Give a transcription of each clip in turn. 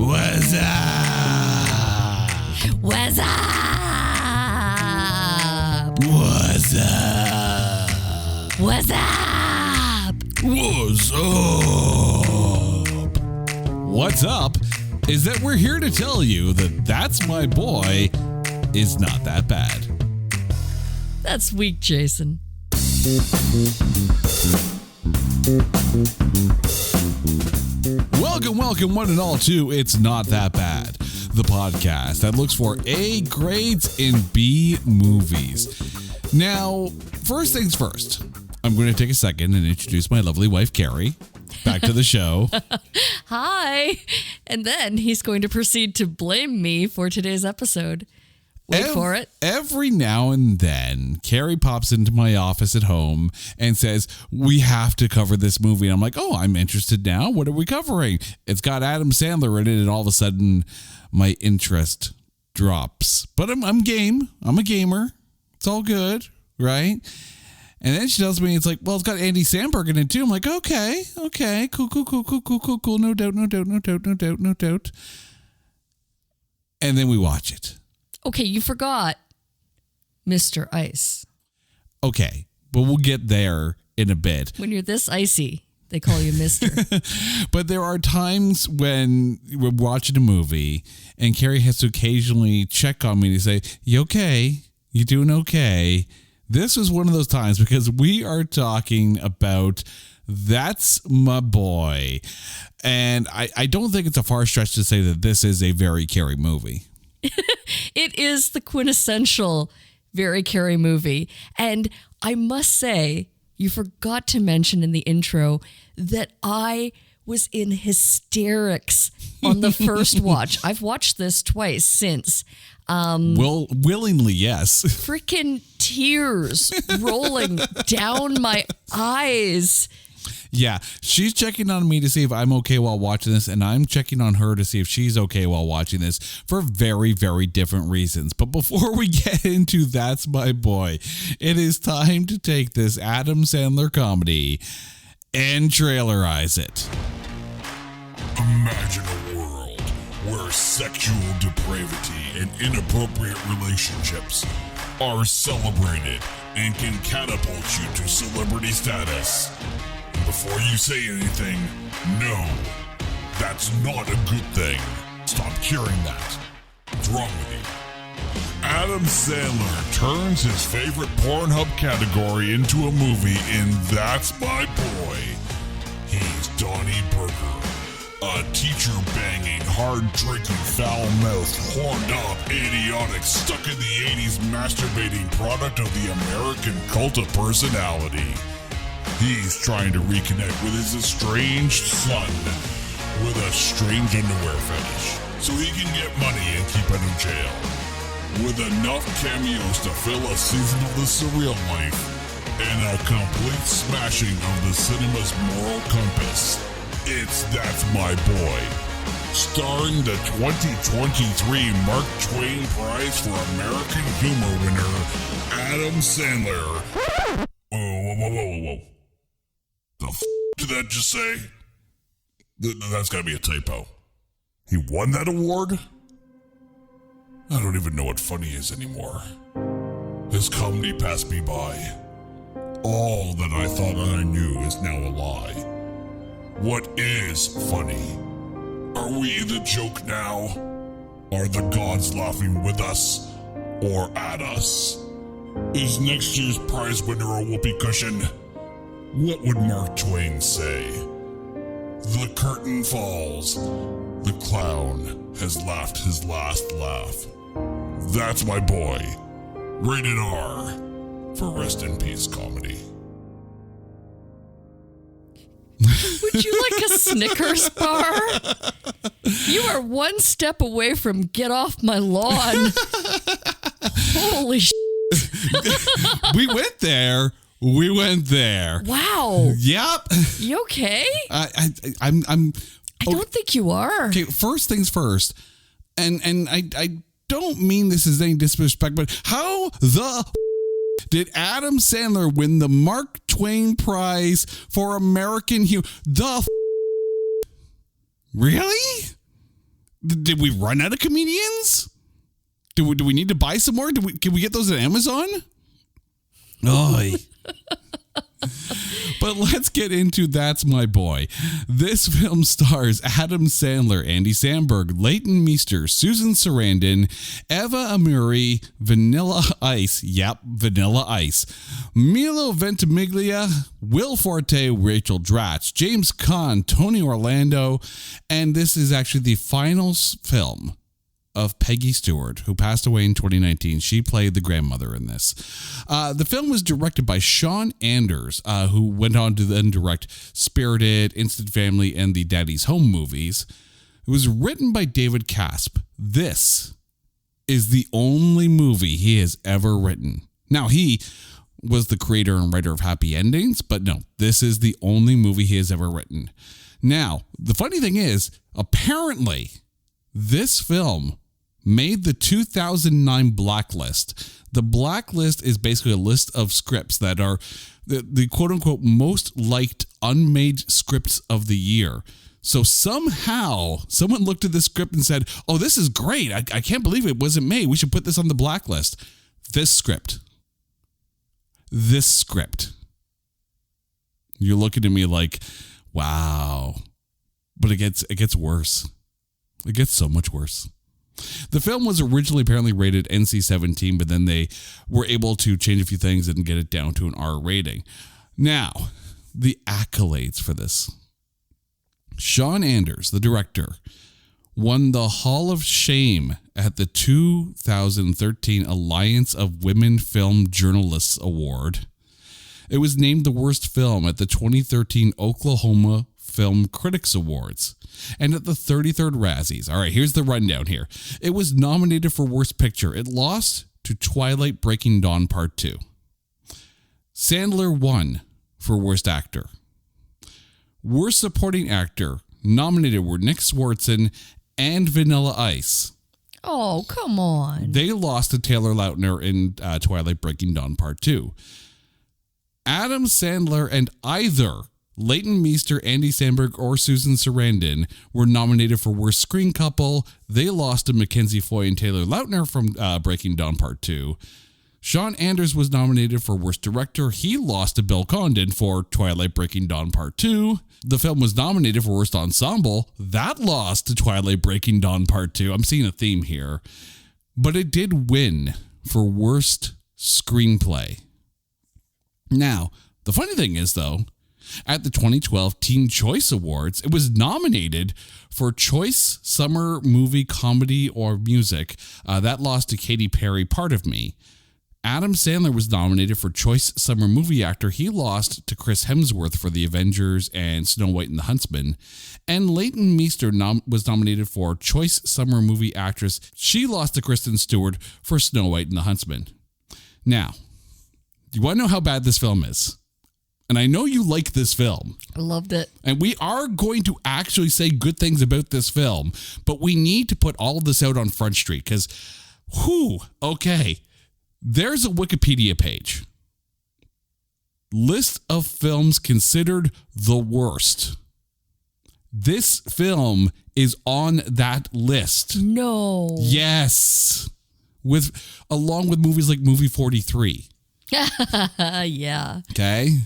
Wazzup! Wazzup! Wazzup! Wazzup! What's up? What's up is that we're here to tell you that That's My Boy is not that bad. That's weak, Jason. Welcome, one and all, to It's Not That Bad, the podcast that looks for A grades in B movies. Now, first things first, I'm going to take a second and introduce my lovely wife, Carrie, back to the show. Hi. And then he's going to proceed to blame me for today's episode. Wait for it. Every now and then, Carrie pops into my office at home and says, we have to cover this movie. And I'm like, oh, I'm interested now. What are we covering? It's got Adam Sandler in it. And all of a sudden, my interest drops. But I'm game. I'm a gamer. It's all good, right? And then she tells me, it's like, well, it's got Andy Samberg in it too. I'm like, okay, cool. No doubt. And then we watch it. Okay, you forgot Mr. Ice. Okay, but we'll get there in a bit. When you're this icy, they call you Mr. But there are times when we're watching a movie and Carrie has to occasionally check on me to say, you okay? You doing okay? This was one of those times because we are talking about That's My Boy. And I don't think it's a far stretch to say that this is a very Carrie movie. It is the quintessential very Carrie movie. And I must say, you forgot to mention in the intro that I was in hysterics on the first watch. I've watched this twice since. Willingly, yes. Freaking tears rolling down my eyes. Yeah, she's checking on me to see if I'm okay while watching this, and I'm checking on her to see if she's okay while watching this for very, very different reasons. But before we get into That's My Boy, it is time to take this Adam Sandler comedy and trailerize it. Imagine a world where sexual depravity and inappropriate relationships are celebrated and can catapult you to celebrity status. Before you say anything, no, that's not a good thing. Stop hearing that. What's wrong with you? Adam Sandler turns his favorite Pornhub category into a movie in That's My Boy. He's Donnie Burger, a teacher-banging, hard-drinking, foul-mouthed, horned-up, idiotic, stuck in the 80s masturbating product of the American cult of personality. He's trying to reconnect with his estranged son with a strange underwear fetish so he can get money and keep out of jail. With enough cameos to fill a season of The Surreal Life and a complete smashing of the cinema's moral compass, it's That's My Boy. Starring the 2023 Mark Twain Prize for American Humor winner, Adam Sandler. Whoa. The did that just say? That's gotta be a typo. He won that award? I don't even know what funny is anymore. His comedy passed me by. All that I thought I knew is now a lie. What is funny? Are we the joke now? Are the gods laughing with us or at us? Is next year's prize winner a whoopee cushion? What would Mark Twain say? The curtain falls. The clown has laughed his last laugh. That's My Boy. Rated R for Rest in Peace comedy. Would you like a Snickers bar? You are one step away from get off my lawn. Holy shit. We went there. Wow. Yep. You okay? I don't think you are. Okay, first things first. And I don't mean this as any disrespect, but how the did Adam Sandler win the Mark Twain Prize for American Humor? Really? Did we run out of comedians? Do we need to buy some more? Can we get those at Amazon? Oy. But let's get into That's My Boy. This film stars Adam Sandler, Andy Samberg, Leighton Meester, Susan Sarandon, Eva Amuri, Vanilla Ice, Vanilla Ice, Milo Ventimiglia, Will Forte, Rachel Dratch, James Caan, Tony Orlando, and this is actually the final film of Peggy Stewart, who passed away in 2019. She played the grandmother in this. The film was directed by Sean Anders, who went on to then direct Spirited, Instant Family, and the Daddy's Home movies. It was written by David Casp. This is the only movie he has ever written. Now, he was the creator and writer of Happy Endings, but no, this is the only movie he has ever written. Now, the funny thing is, apparently, this film made the 2009 Blacklist. The Blacklist is basically a list of scripts that are the quote-unquote most liked unmade scripts of the year. So somehow someone looked at this script and said, oh, this is great. I can't believe it wasn't made. We should put this on the Blacklist. This script. You're looking at me like, wow. But it gets worse. It gets so much worse. The film was originally apparently rated NC-17, but then they were able to change a few things and get it down to an R rating. Now, the accolades for this. Sean Anders, the director, won the Hall of Shame at the 2013 Alliance of Women Film Journalists Award. It was named the worst film at the 2013 Oklahoma Film Critics Awards and at the 33rd Razzies. All right, here's the rundown here. It was nominated for Worst Picture. It lost to Twilight Breaking Dawn Part 2. Sandler won for Worst Actor. Worst Supporting Actor nominated were Nick Swartzen and Vanilla Ice. Oh, come on. They lost to Taylor Lautner in Twilight Breaking Dawn Part 2. Adam Sandler and either Leighton Meester, Andy Samberg, or Susan Sarandon were nominated for Worst Screen Couple. They lost to Mackenzie Foy and Taylor Lautner from Breaking Dawn Part 2. Sean Anders was nominated for Worst Director. He lost to Bill Condon for Twilight Breaking Dawn Part 2. The film was nominated for Worst Ensemble. That lost to Twilight Breaking Dawn Part 2. I'm seeing a theme here. But it did win for Worst Screenplay. Now, the funny thing is, though, at the 2012 Teen Choice Awards, it was nominated for Choice Summer Movie Comedy or Music. That lost to Katy Perry, Part of Me. Adam Sandler was nominated for Choice Summer Movie Actor. He lost to Chris Hemsworth for The Avengers and Snow White and the Huntsman. And Leighton Meester was nominated for Choice Summer Movie Actress. She lost to Kristen Stewart for Snow White and the Huntsman. Now, do you want to know how bad this film is? And I know you like this film. I loved it. And we are going to actually say good things about this film, but we need to put all of this out on Front Street because, okay. There's a Wikipedia page. List of films considered the worst. This film is on that list. No. Yes. Along with movies like Movie 43. Yeah. Okay.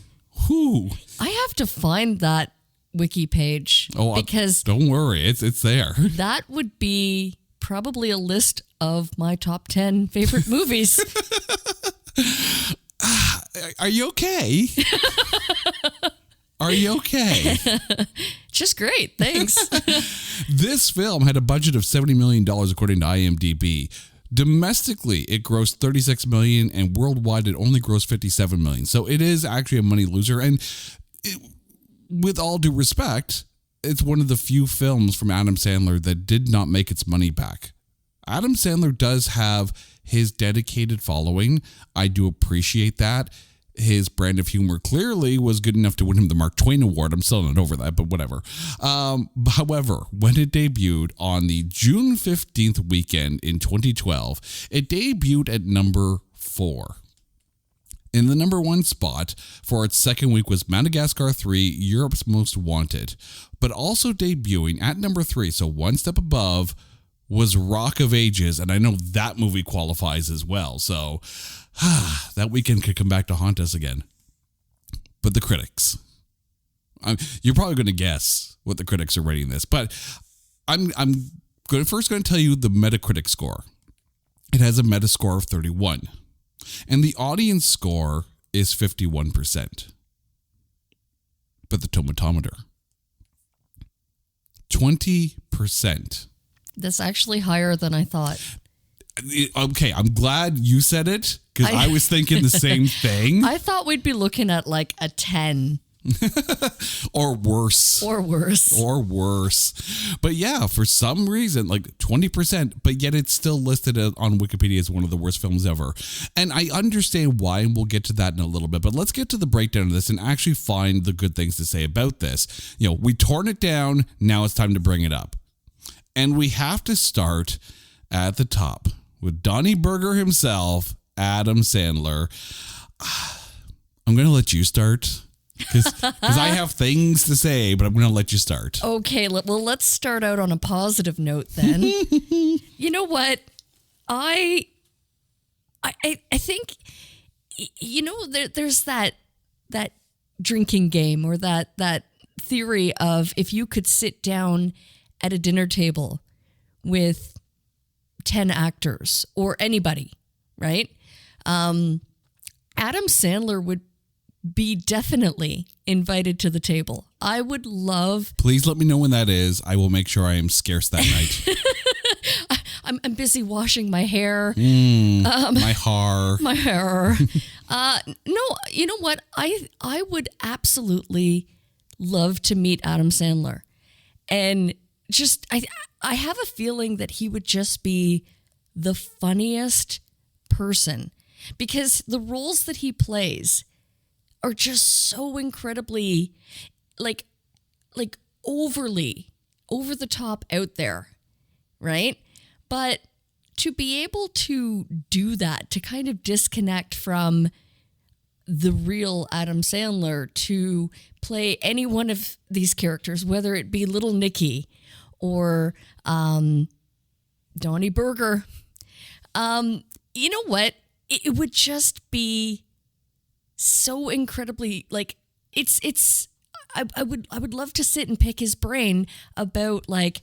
I have to find that wiki page because don't worry, it's there. That would be probably a list of my top 10 favorite movies. Are you okay? Are you okay? Just great. Thanks. This film had a budget of $70 million according to IMDb. Domestically, it grossed $36 million, and worldwide, it only grossed $57 million. So it is actually a money loser. And with all due respect, it's one of the few films from Adam Sandler that did not make its money back. Adam Sandler does have his dedicated following. I do appreciate that. His brand of humor clearly was good enough to win him the Mark Twain Award. I'm still not over that, but whatever. However, when it debuted on the June 15th weekend in 2012, it debuted at number 4. In the number one spot for its second week was Madagascar 3, Europe's Most Wanted. But also debuting at number 3, so one step above, was Rock of Ages. And I know that movie qualifies as well. So that weekend could come back to haunt us again. But the critics. You're probably going to guess what the critics are rating this. But I'm first going to tell you the Metacritic score. It has a Metascore of 31. And the audience score is 51%. But the tomatometer, 20%. That's actually higher than I thought. Okay, I'm glad you said it, because I was thinking the same thing. I thought we'd be looking at like a 10. Or worse. Or worse. But yeah, for some reason, like 20%, but yet it's still listed on Wikipedia as one of the worst films ever. And I understand why, and we'll get to that in a little bit. But let's get to the breakdown of this and actually find the good things to say about this. You know, we torn it down. Now it's time to bring it up. And we have to start at the top with Donnie Burger himself, Adam Sandler. I'm going to let you start. Because I have things to say, but I'm going to let you start. Okay, well, let's start out on a positive note then. You know what? I think, you know, there's that drinking game, or that theory of if you could sit down at a dinner table with 10 actors or anybody, right? Adam Sandler would be definitely invited to the table. I would love... Please let me know when that is. I will make sure I am scarce that night. I'm busy washing my hair. My hair. My hair. No, you know what? I would absolutely love to meet Adam Sandler. And just, I have a feeling that he would just be the funniest person, because the roles that he plays are just so incredibly like overly over the top out there, right? But to be able to do that, to kind of disconnect from the real Adam Sandler, to play any one of these characters, whether it be Little Nicky or Donnie Burger, you know what? It would just be so incredibly, like, I would love to sit and pick his brain about, like,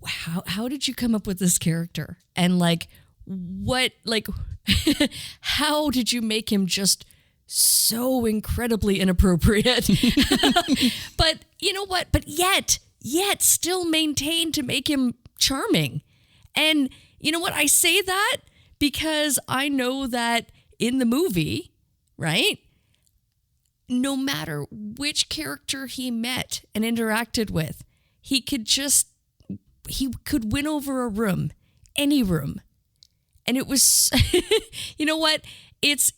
how did you come up with this character, and like what, like how did you make him just so incredibly inappropriate? But you know what, but yet still maintain to make him charming. And you know what, I say that because I know that in the movie, right, no matter which character he met and interacted with, he could win over a room, any room. And it was, you know what? It's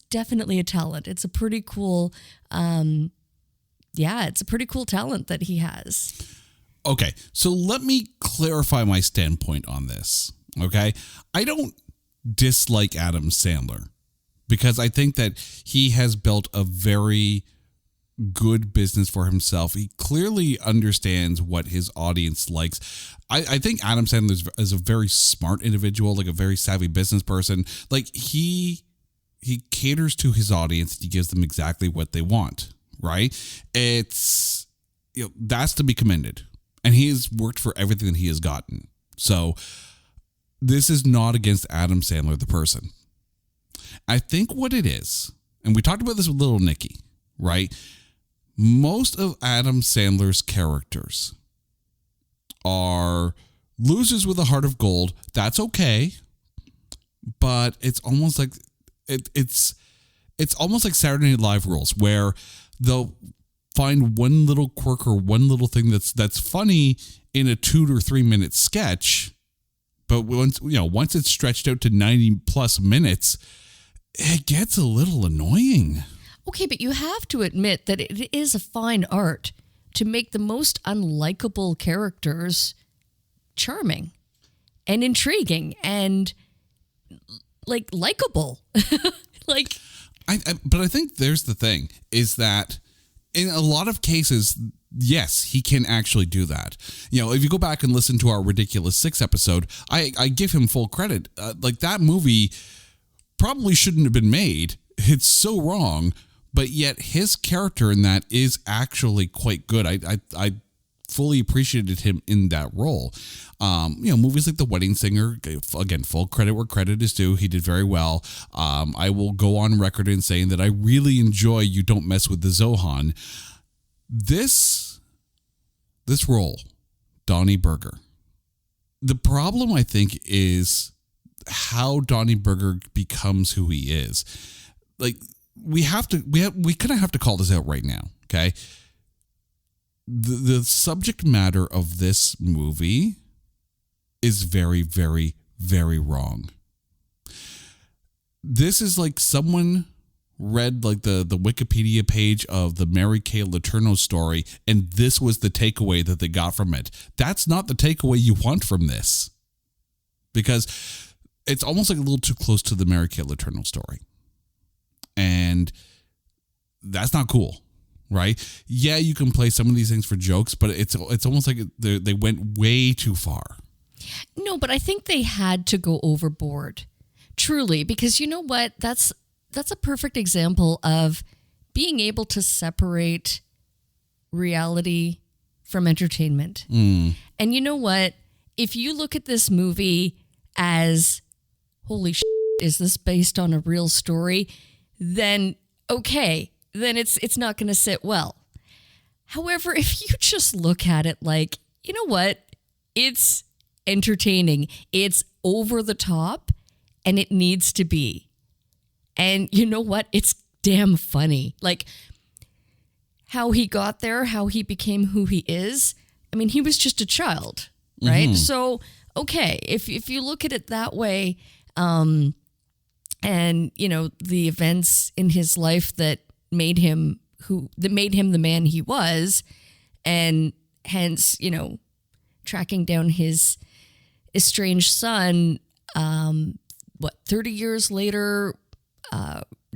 definitely a talent. It's a pretty cool, it's a pretty cool talent that he has. Okay, so let me clarify my standpoint on this, okay? I don't dislike Adam Sandler because I think that he has built a very good business for himself. He clearly understands what his audience likes. I think Adam Sandler is a very smart individual, like a very savvy business person. Like he caters to his audience. He gives them exactly what they want, right? It's, you know, that's to be commended. And he has worked for everything that he has gotten. So this is not against Adam Sandler, the person. I think what it is, and we talked about this with Little Nicky, right? Most of Adam Sandler's characters are losers with a heart of gold. That's okay. But it's almost like it's almost like Saturday Night Live rules, where they'll find one little quirk or one little thing that's funny in a 2 to 3 minute sketch, but once it's stretched out to 90 plus minutes, it gets a little annoying. Okay, but you have to admit that it is a fine art to make the most unlikable characters charming and intriguing and likable. Like, but I think there's the thing is that in a lot of cases, yes, he can actually do that. If you go back and listen to our Ridiculous 6 episode, I give him full credit. Like, that movie probably shouldn't have been made. It's so wrong, but yet his character in that is actually quite good. I fully appreciated him in that role. Movies like The Wedding Singer, again, full credit where credit is due. He did very well. I will go on record in saying that I really enjoy You Don't Mess with the Zohan. This role, Donnie Berger. The problem, I think, is how Donnie Berger becomes who he is. Like, we kind of have to call this out right now, okay? The subject matter of this movie is very, very, very wrong. This is like someone read like the Wikipedia page of the Mary Kay Letourneau story, and this was the takeaway that they got from it. That's not the takeaway you want from this, because it's almost like a little too close to the Mary Kay Letourneau story, and that's not cool, right? Yeah, you can play some of these things for jokes, but it's almost like they went way too far. No, but I think they had to go overboard, truly, because you know what? That's a perfect example of being able to separate reality from entertainment. And you know what? If you look at this movie as, holy shit, is this based on a real story? Then, okay, then it's not going to sit well. However, if you just look at it like, you know what? It's entertaining. It's over the top, and it needs to be. And you know what? It's damn funny. Like, how he got there, how he became who he is. I mean, he was just a child, right? Mm-hmm. So, okay, if you look at it that way, and, the events in his life that made him the man he was, and hence, tracking down his estranged son, 30 years later,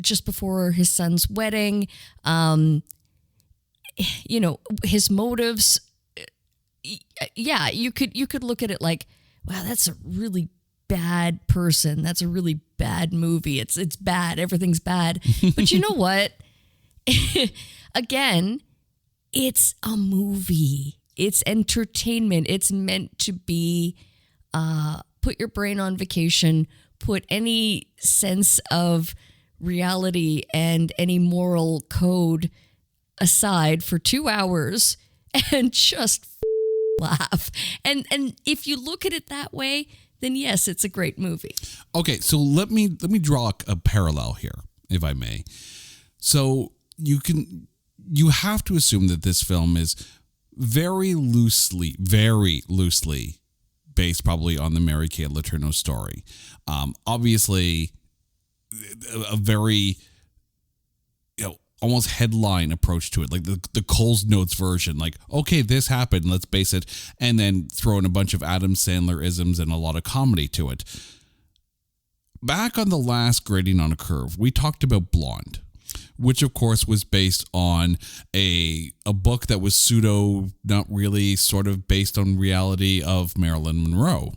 just before his son's wedding, his motives. Yeah, you could look at it like, wow, that's a really bad person. That's a really bad movie. It's bad. Everything's bad. But you know what? Again, it's a movie. It's entertainment. It's meant to be, put your brain on vacation, put any sense of reality and any moral code aside for 2 hours and just laugh. And if you look at it that way, then yes, it's a great movie. Okay, so let me draw a parallel here, if I may. So you have to assume that this film is very loosely based probably on the Mary Kay Letourneau story. Obviously, a very almost headline approach to it, like the Coles Notes version. Like, okay, this happened, let's base it, and then throw in a bunch of Adam Sandler isms and a lot of comedy to it. Back on the last Grading on a Curve, we talked about Blonde, which of course was based on a book that was pseudo, not really, sort of based on reality of Marilyn Monroe.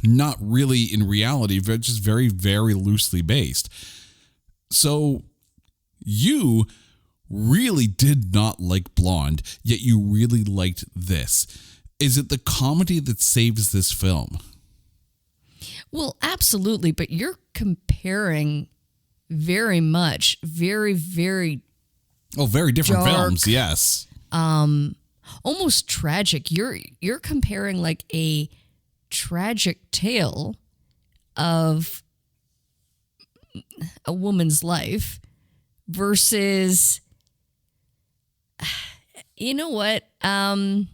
Not really in reality, but just very, very loosely based. So you really did not like Blonde, yet you really liked this. Is it the comedy that saves this film? Well, absolutely, but you're comparing very much, very, very very different dark, films, yes. Almost tragic. You're comparing like a tragic tale of a woman's life versus, you know what? And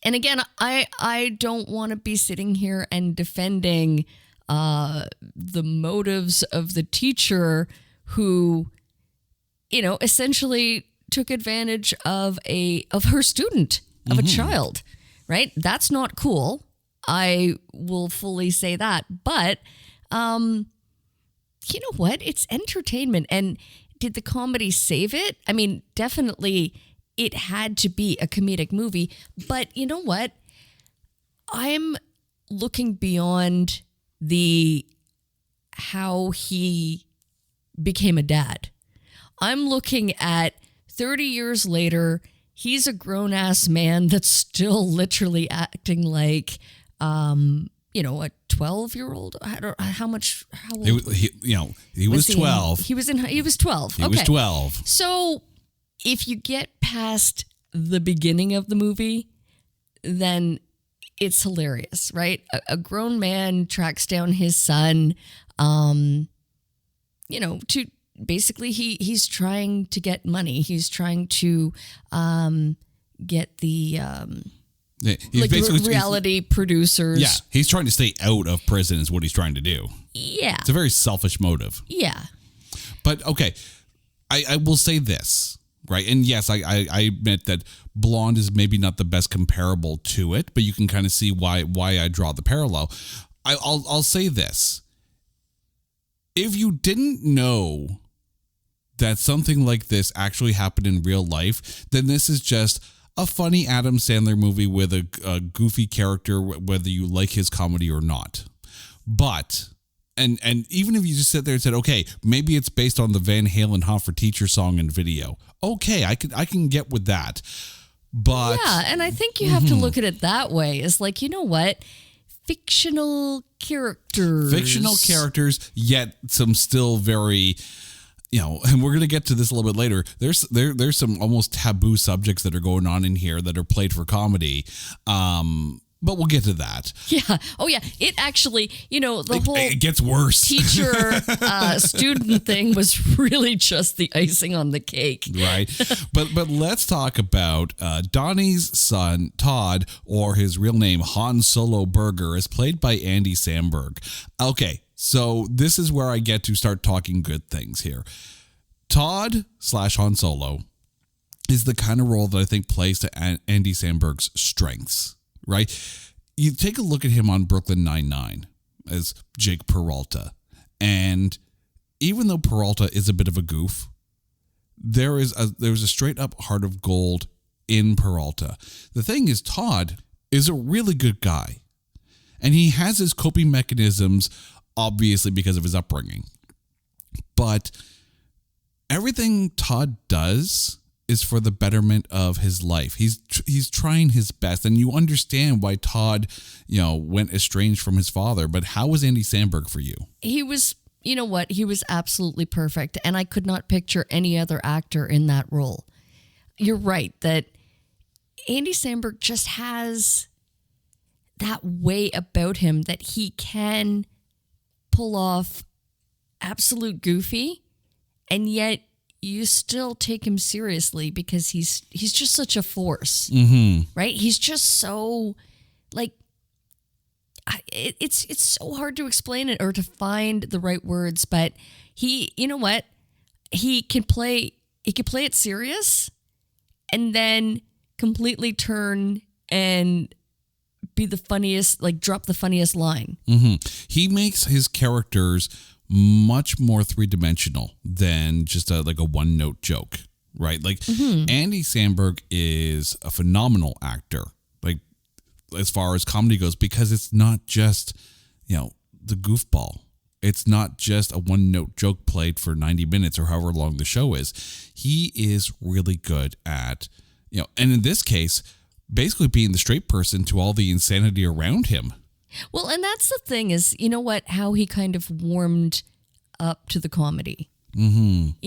again, I don't want to be sitting here and defending the motives of the teacher who, essentially took advantage of her student, of a child, right? That's not cool. I will fully say that. But You know what? It's entertainment. And did the comedy save it? I mean, definitely it had to be a comedic movie. But you know what? I'm looking beyond how he became a dad. I'm looking at 30 years later, he's a grown-ass man that's still literally acting like, a 12-year-old. I don't know how old. He was 12. He was 12. He was 12. So if you get past the beginning of the movie, then it's hilarious, right? A grown man tracks down his son, to basically he's trying to get money. He's trying to get the reality producers. Yeah, he's trying to stay out of prison is what he's trying to do. Yeah. It's a very selfish motive. Yeah. But okay, I will say this, right? And yes, I admit that Blonde is maybe not the best comparable to it, but you can kind of see why I draw the parallel. I'll say this. If you didn't know that something like this actually happened in real life, then this is just a funny Adam Sandler movie with a goofy character, whether you like his comedy or not. But, and even if you just sit there and said, okay, maybe it's based on the Van Halen Hot for Teacher song and video. Okay, I can get with that. But yeah, and I think you have to look at it that way. It's like, you know what? Fictional characters, yet some still very, and we're going to get to this a little bit later. There's some almost taboo subjects that are going on in here that are played for comedy. But we'll get to that. Yeah. Oh, yeah. It actually, it gets worse. Teacher student thing was really just the icing on the cake. Right. But let's talk about Donnie's son, Todd, or his real name, Han Solo Burger, is played by Andy Samberg. Okay. So this is where I get to start talking good things here. Todd / Han Solo is the kind of role that I think plays to Andy Samberg's strengths. Right? You take a look at him on Brooklyn Nine-Nine as Jake Peralta. And even though Peralta is a bit of a goof, there's a straight up heart of gold in Peralta. The thing is, Todd is a really good guy. And he has his coping mechanisms, obviously because of his upbringing. But everything Todd does is for the betterment of his life. He's trying his best, and you understand why Todd, went estranged from his father. But how was Andy Samberg for you? He was, you know what? He was absolutely perfect, and I could not picture any other actor in that role. You're right that Andy Samberg just has that way about him that he can pull off absolute goofy, and yet you still take him seriously because he's just such a force, right? He's just so it's so hard to explain it or to find the right words, but he can play it serious and then completely turn and be the funniest, drop the funniest line. He makes his characters much more three-dimensional than just a one-note joke, right? Andy Samberg is a phenomenal actor, as far as comedy goes, because it's not just, the goofball. It's not just a one-note joke played for 90 minutes or however long the show is. He is really good at, and in this case, basically being the straight person to all the insanity around him. Well, and that's the thing is, how he kind of warmed up to the comedy. He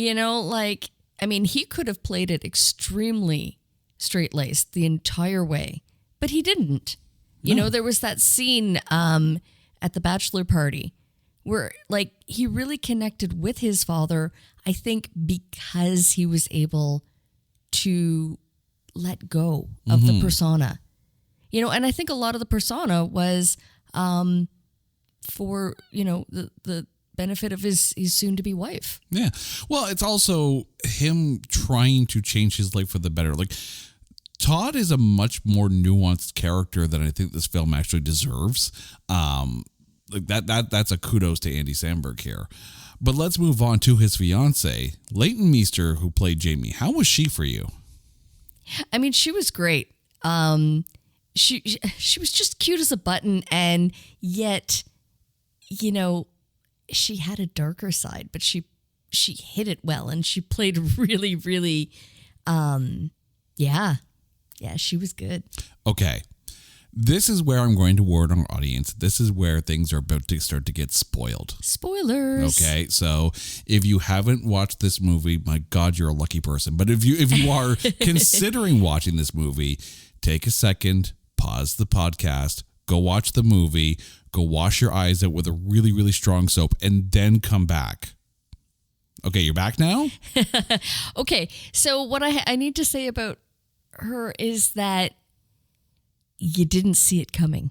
could have played it extremely straight-laced the entire way, but he didn't. No. There was that scene at the bachelor party where, he really connected with his father, I think because he was able to let go of the persona. And I think a lot of the persona was for, the benefit of his soon-to-be wife. Yeah. Well, it's also him trying to change his life for the better. Todd is a much more nuanced character than I think this film actually deserves. like that's a kudos to Andy Samberg here. But let's move on to his fiance, Leighton Meester, who played Jamie. How was she for you? I mean, she was great. She was just cute as a button, and yet, you know, she had a darker side, but she hid it well, and she played really, really, yeah, she was good. Okay. This is where I'm going to warn our audience. This is where things are about to start to get spoiled. Spoilers. Okay, so if you haven't watched this movie, my God, you're a lucky person. But if you are considering watching this movie, take a second, pause the podcast, go watch the movie, go wash your eyes out with a really, really strong soap, and then come back. Okay, you're back now? Okay, so what I need to say about her is that you didn't see it coming.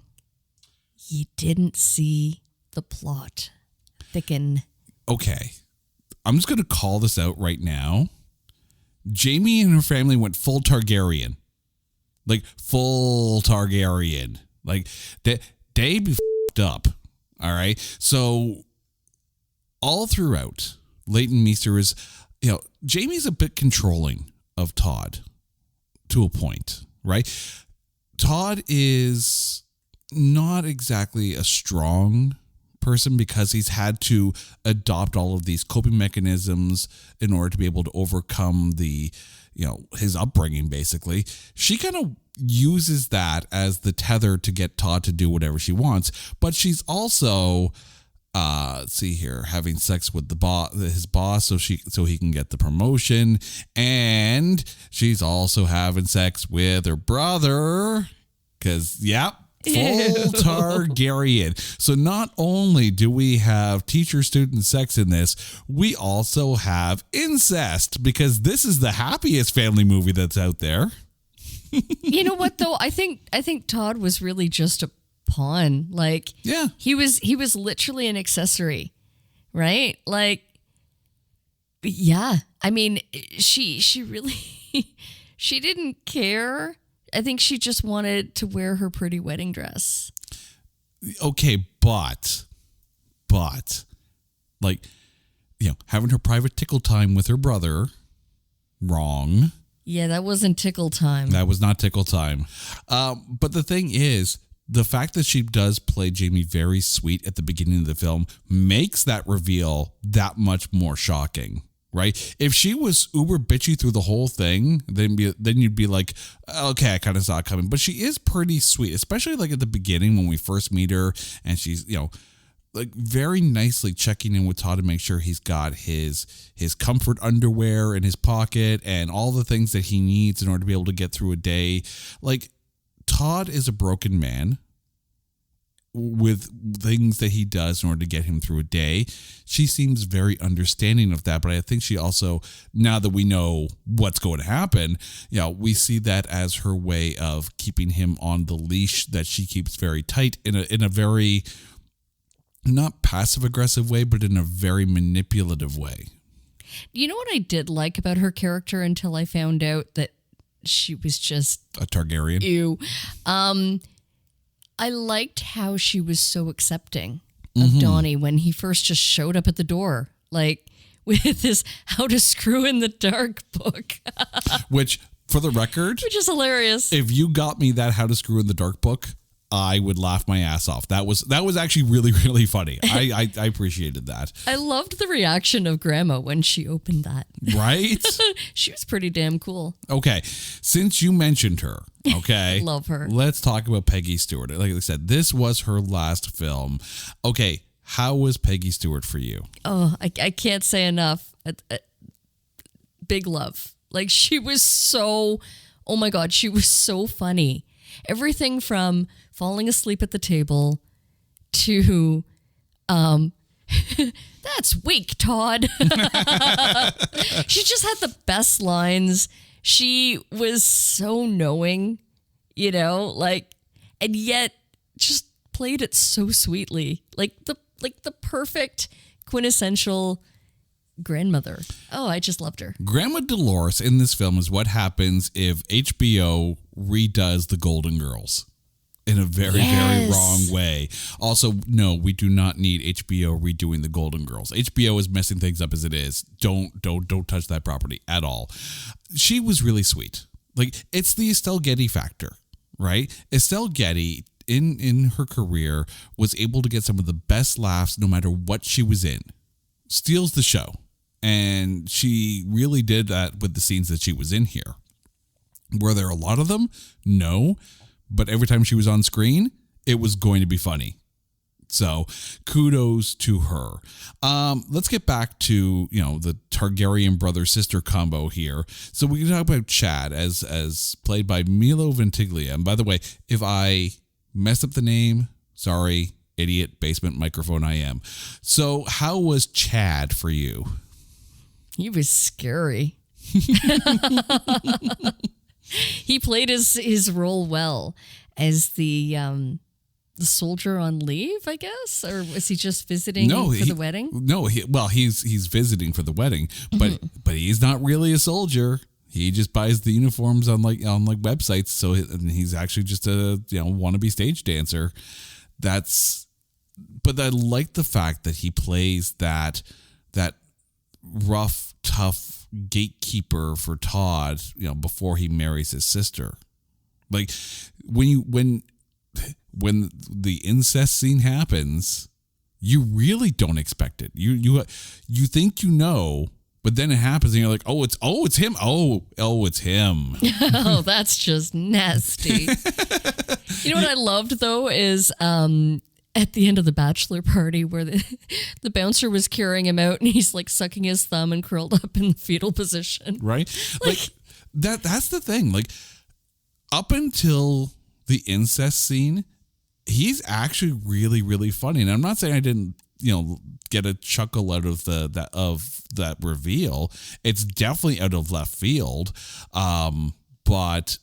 You didn't see the plot thicken. Okay, I'm just going to call this out right now. Jamie and her family went full Targaryen. Like, full Targaryen. Like, they be f***ed up. All right? So, all throughout, Leighton Meester is, you know, Jamie's a bit controlling of Todd to a point, right? Todd is not exactly a strong person because he's had to adopt all of these coping mechanisms in order to be able to overcome the, you know, his upbringing, basically. She kind of uses that as the tether to get Todd to do whatever she wants, but she's also let's see here, having sex with his boss so he can get the promotion, and she's also having sex with her brother because full Targaryen. So not only do we have teacher-student sex in this, we also have incest, because this is the happiest family movie that's out there. You know what though? I think Todd was really just a pawn. Like, yeah, he was literally an accessory, right? Like, yeah. I mean, she really she didn't care. I think she just wanted to wear her pretty wedding dress. Okay, but like, you know, having her private tickle time with her brother, wrong. Yeah, that wasn't tickle time. That was not tickle time. But the thing is, the fact that she does play Jamie very sweet at the beginning of the film makes that reveal that much more shocking, right? If she was uber bitchy through the whole thing, then you'd be like, okay, I kind of saw it coming. But she is pretty sweet, especially like at the beginning when we first meet her, and she's, you know, like very nicely checking in with Todd to make sure he's got his comfort underwear in his pocket and all the things that he needs in order to be able to get through a day. Like, Todd is a broken man with things that he does in order to get him through a day. She seems very understanding of that, but I think she also, now that we know what's going to happen, you know, we see that as her way of keeping him on the leash that she keeps very tight in a very, not passive aggressive way, but in a very manipulative way. You know what I did like about her character until I found out that she was just a Targaryen. Ew. I liked how she was so accepting of Donnie when he first just showed up at the door, like with this How to Screw in the Dark book. Which, for the record, which is hilarious. If you got me that How to Screw in the Dark book, I would laugh my ass off. That was actually really, really funny. I appreciated that. I loved the reaction of Grandma when she opened that. Right? She was pretty damn cool. Okay. Since you mentioned her, okay. Love her. Let's talk about Peggy Stewart. Like I said, this was her last film. Okay. How was Peggy Stewart for you? Oh, I can't say enough. Big love. Like, she was so, oh my God, she was so funny. Everything from falling asleep at the table to, that's weak, Todd. She just had the best lines. She was so knowing, you know, like, and yet just played it so sweetly. Like the perfect quintessential grandmother. Oh, I just loved her. Grandma Dolores in this film is what happens if HBO redoes The Golden Girls. in a very, very Yes. wrong way. Also, no, we do not need HBO redoing the Golden Girls. HBO is messing things up as it is. Don't touch that property at all. She was really sweet. Like, it's the Estelle Getty factor, right? Estelle Getty in her career was able to get some of the best laughs no matter what she was in. Steals the show. And she really did that with the scenes that she was in here. Were there a lot of them? No. But every time she was on screen, it was going to be funny. So kudos to her. Let's get back to, the Targaryen brother-sister combo here. So we can talk about Chad as played by Milo Ventimiglia. And by the way, if I messed up the name, sorry, idiot, basement microphone I am. So how was Chad for you? He was scary. He played his role well as the soldier on leave, I guess, or was he just visiting for the wedding? No, he's visiting for the wedding, but he's not really a soldier. He just buys the uniforms on websites. So he's actually just a wannabe stage dancer. But I like the fact that he plays that rough, tough gatekeeper for Todd, before he marries his sister. Like when the incest scene happens, you really don't expect it. You think but then it happens and you're like, oh, it's him. Oh, it's him. Oh, that's just nasty. You know what I loved though is at the end of the bachelor party where the bouncer was carrying him out and he's like sucking his thumb and curled up in the fetal position. Right? Like that's the thing. Like, up until the incest scene, he's actually really, really funny. And I'm not saying I didn't, get a chuckle out of that reveal. It's definitely out of left field. But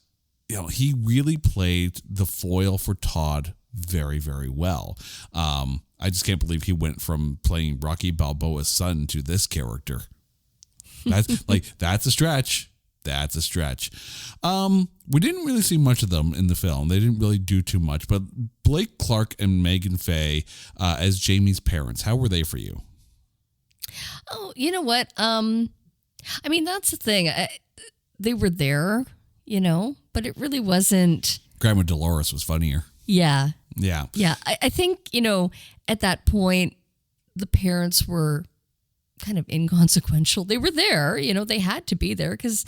he really played the foil for Todd very, very well. I just can't believe he went from playing Rocky Balboa's son to this character. That's a stretch. That's a stretch. We didn't really see much of them in the film. They didn't really do too much. But Blake Clark and Megan Faye as Jamie's parents, how were they for you? Oh, you know what? I mean, that's the thing. They were there, but it really wasn't. Grandma Dolores was funnier. Yeah. Yeah. Yeah. I think, at that point, the parents were kind of inconsequential. They were there, they had to be there because,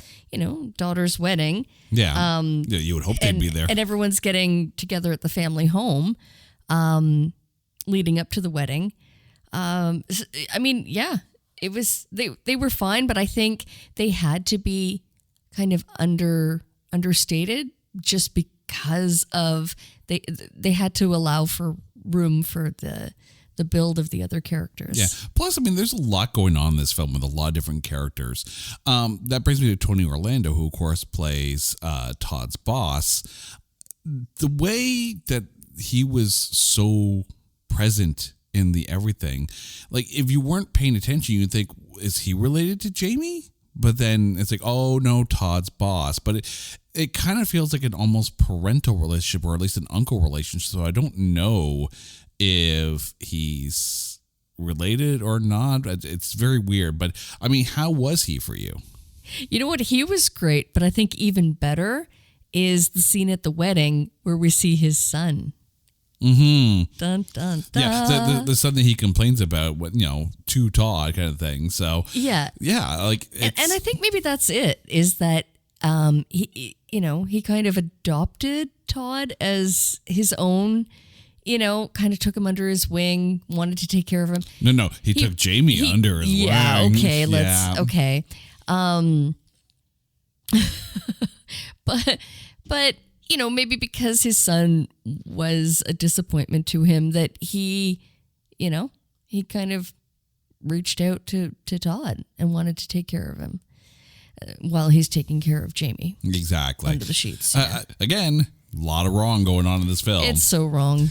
daughter's wedding. Yeah. You would hope they'd be there. And everyone's getting together at the family home leading up to the wedding. I mean, yeah, it was, they were fine, but I think they had to be kind of understated just because of they had to allow for room for the build of the other characters. Yeah. Plus, I mean, there's a lot going on in this film with a lot of different characters. That brings me to Tony Orlando, who, of course, plays Todd's boss. The way that he was so present in the everything, like, if you weren't paying attention, you'd think, is he related to Jamie? But then it's like, oh, no, Todd's boss. But it kind of feels like an almost parental relationship, or at least an uncle relationship. So I don't know if he's related or not. It's very weird. But I mean, how was he for you? You know what? He was great. But I think even better is the scene at the wedding where we see his son. Mm-hmm. Dun, dun, dun. Yeah, the son that he complains about, to Todd kind of thing. So yeah, like, and I think maybe that's it. Is that he kind of adopted Todd as his own. Kind of took him under his wing, wanted to take care of him. No, he took Jamie under his wing. Yeah, okay, okay. But maybe because his son was a disappointment to him, that he kind of reached out to Todd and wanted to take care of him while he's taking care of Jamie. Exactly. Under the sheets. Yeah. Again, a lot of wrong going on in this film. It's so wrong.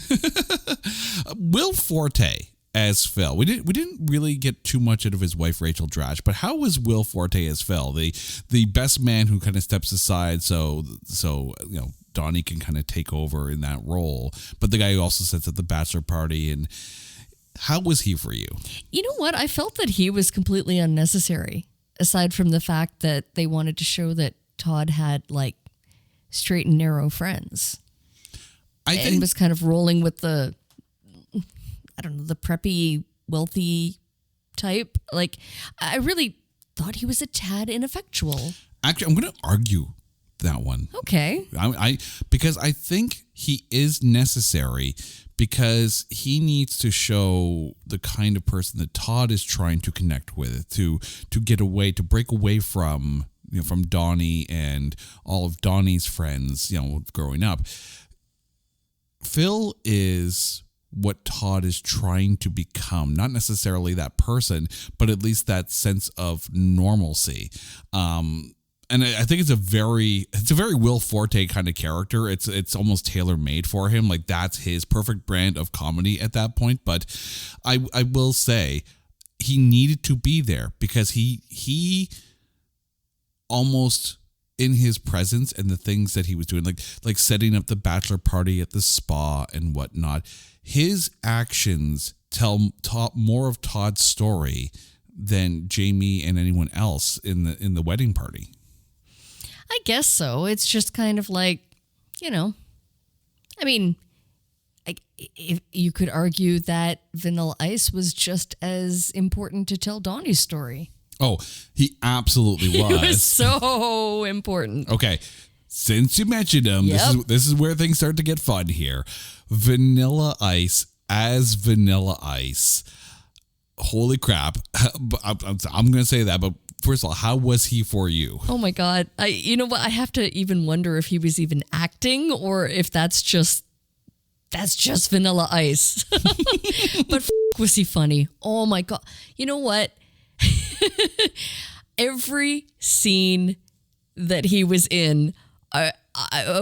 Will Forte as Phil. We didn't really get too much out of his wife Rachel Dratch, but how was Will Forte as Phil? The best man who kind of steps aside so Donnie can kind of take over in that role. But the guy who also sets up the bachelor party. And how was he for you? You know what? I felt that he was completely unnecessary, aside from the fact that they wanted to show that Todd had like straight and narrow friends. And was kind of rolling with the, I don't know, the preppy, wealthy type. Like, I really thought he was a tad ineffectual. Actually, I'm going to argue that one. Okay. Because I think he is necessary because he needs to show the kind of person that Todd is trying to connect with, to get away, to break away from, from Donnie and all of Donnie's friends, growing up. Phil is what Todd is trying to become, not necessarily that person, but at least that sense of normalcy. And I think it's a very Will Forte kind of character. It's almost tailor made for him. Like that's his perfect brand of comedy at that point. But I will say he needed to be there because he almost, in his presence and the things that he was doing, like setting up the bachelor party at the spa and whatnot, his actions tell more of Todd's story than Jamie and anyone else in the wedding party. I guess so. It's just kind of like, I mean, if you could argue that Vanilla Ice was just as important to tell Donnie's story. Oh, he absolutely was. He was so important. Okay, since you mentioned him, this is where things start to get fun here. Vanilla Ice as Vanilla Ice. Holy crap. I'm going to say that, but first of all, how was he for you? Oh my God. You know what? I have to even wonder if he was even acting or if that's just Vanilla Ice. But was he funny? Oh my God. You know what? Every scene that he was in, I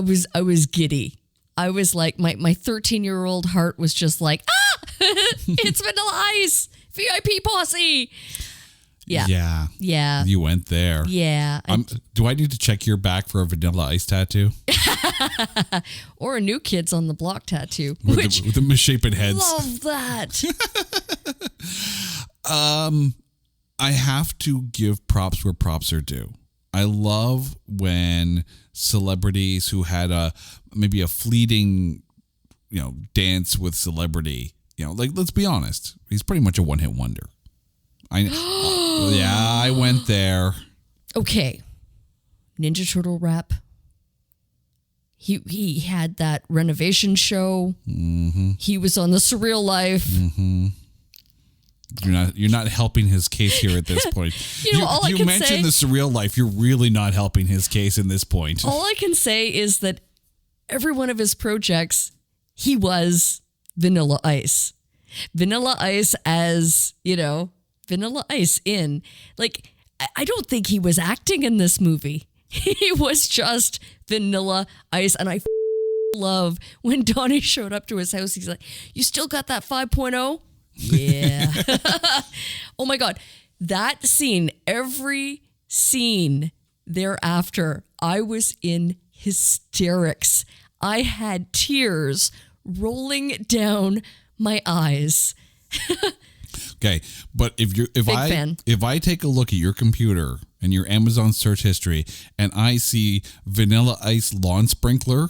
was giddy. I was like, my 13-year-old heart was just like, it's Vanilla Ice, VIP posse. Yeah. You went there. Yeah. Do I need to check your back for a Vanilla Ice tattoo? Or a New Kids on the Block tattoo. With the misshapen heads. Love that. I have to give props where props are due. I love when celebrities who had maybe a fleeting, dance with celebrity, like, let's be honest, he's pretty much a one-hit wonder. I went there. Okay. Ninja Turtle rap. He had that renovation show. Mm-hmm. He was on The Surreal Life. Mm-hmm. You're not helping his case here at this point. You mentioned The Surreal Life. You're really not helping his case in this point. All I can say is that every one of his projects, he was Vanilla Ice. Vanilla Ice as, Vanilla Ice in. Like, I don't think he was acting in this movie. He was just Vanilla Ice. And I love when Donnie showed up to his house. He's like, you still got that 5.0? Yeah. Oh my God. That scene, every scene thereafter, I was in hysterics. I had tears rolling down my eyes. Okay, but if I take a look at your computer and your Amazon search history and I see Vanilla Ice lawn sprinkler,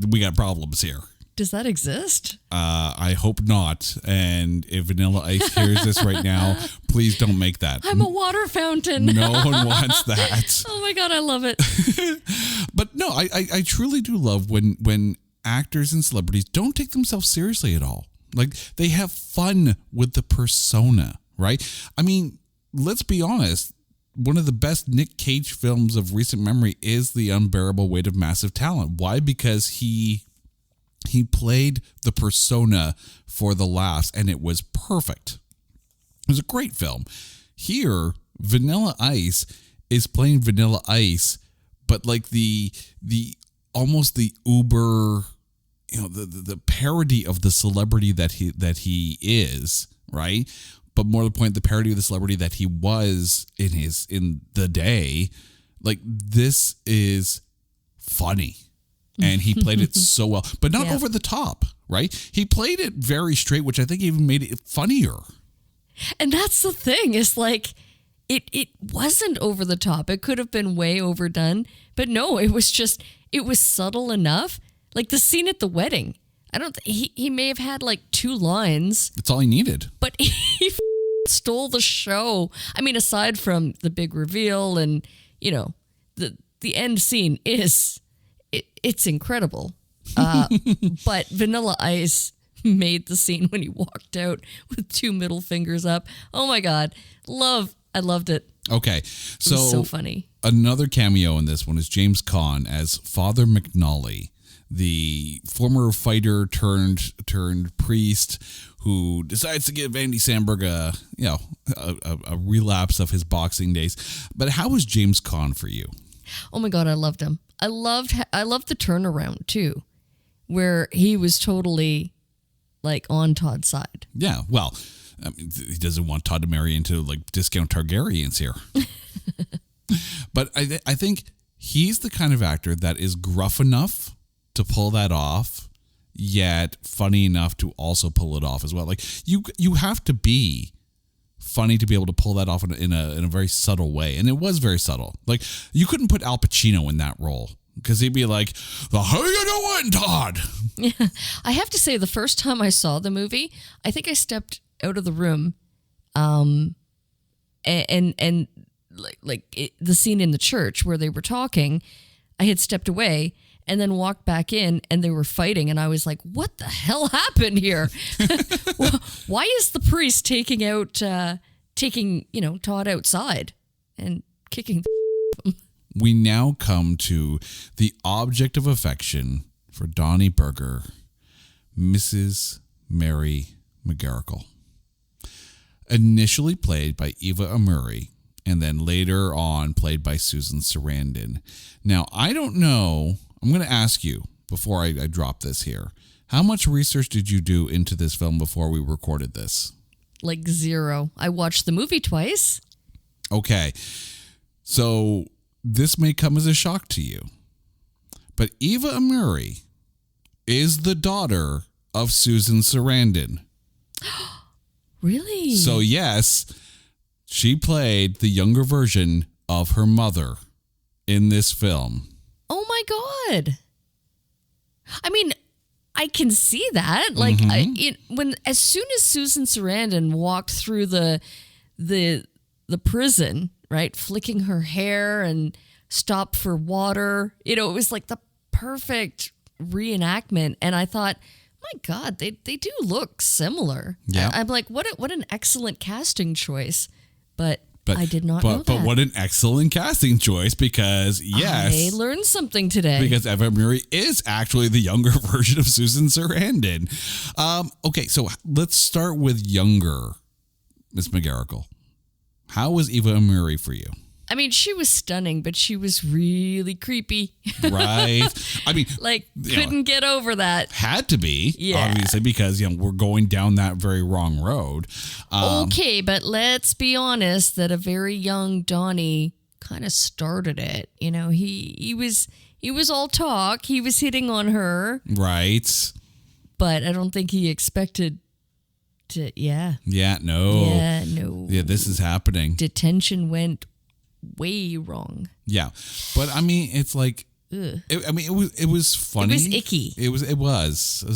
we got problems here. Does that exist? I hope not. And if Vanilla Ice hears this right now, please don't make that. I'm a water fountain. No one wants that. Oh my God, I love it. But no, I truly do love when actors and celebrities don't take themselves seriously at all. Like, they have fun with the persona, right? I mean, let's be honest. One of the best Nick Cage films of recent memory is The Unbearable Weight of Massive Talent. Why? Because he played the persona for the laughs, and it was perfect. It was a great film. Here, Vanilla Ice is playing Vanilla Ice, but like the almost the uber, the parody of the celebrity that he is, right? But more to the point, the parody of the celebrity that he was in the day. like, this is funny. And he played it so well, but not over the top, right? He played it very straight, which I think even made it funnier. And that's the thing, is like, it wasn't over the top. It could have been way overdone, but no, it was subtle enough. Like the scene at the wedding. He may have had like 2 lines. That's all he needed. But he stole the show. I mean, aside from the big reveal and, you know, the end scene it's incredible. But Vanilla Ice made the scene when he walked out with 2 middle fingers up. Oh my God. I loved it. Okay. It was so funny. Another cameo in this one is James Caan as Father McNally, the former fighter turned priest who decides to give Andy Samberg a relapse of his boxing days. But how was James Caan for you? Oh my God, I loved him. I loved the turnaround too, where he was totally like on Todd's side. Yeah, well, I mean, he doesn't want Todd to marry into like discount Targaryens here. But I think he's the kind of actor that is gruff enough to pull that off, yet funny enough to also pull it off as well. Like you have to be funny to be able to pull that off in a very subtle way, and it was very subtle. Like you couldn't put Al Pacino in that role because he'd be like, "How you doing, Todd?" Yeah, I have to say, the first time I saw the movie, I think I stepped out of the room, and the scene in the church where they were talking, I had stepped away and then walked back in, and they were fighting, and I was like, "What the hell happened here? Why is the priest taking Todd outside and kicking?" We now come to the object of affection for Donnie Berger, Mrs. Mary McGarrigle. Initially played by Eva Amuri, and then later on played by Susan Sarandon. Now, I don't know, I'm going to ask you before I drop this here, how much research did you do into this film before we recorded this? Like 0. I watched the movie twice. Okay, so this may come as a shock to you, but Eva Amuri is the daughter of Susan Sarandon. Really? So yes, she played the younger version of her mother in this film. Oh my God. I mean, I can see that. Like, as soon as Susan Sarandon walked through the prison, right, flicking her hair and stopped for water, it was like the perfect reenactment. And I thought, my God, they do look similar. Yeah. I'm like, what an excellent casting choice. But I did not know that. But what an excellent casting choice, because yes, I learned something today. Because Eva Amuri is actually the younger version of Susan Sarandon. Okay, so let's start with younger Miss McGarrigle. How was Eva Amuri for you? I mean, she was stunning, but she was really creepy. Right. I mean, like, couldn't get over that. Had to be, obviously, because, we're going down that very wrong road. Okay, but let's be honest that a very young Donnie kind of started it. He was all talk. He was hitting on her. Right. But I don't think he expected to, Yeah, no. Yeah, no. Yeah, this is happening. Detention went way wrong. Yeah, but I mean, it's like, it was funny. It was icky. It was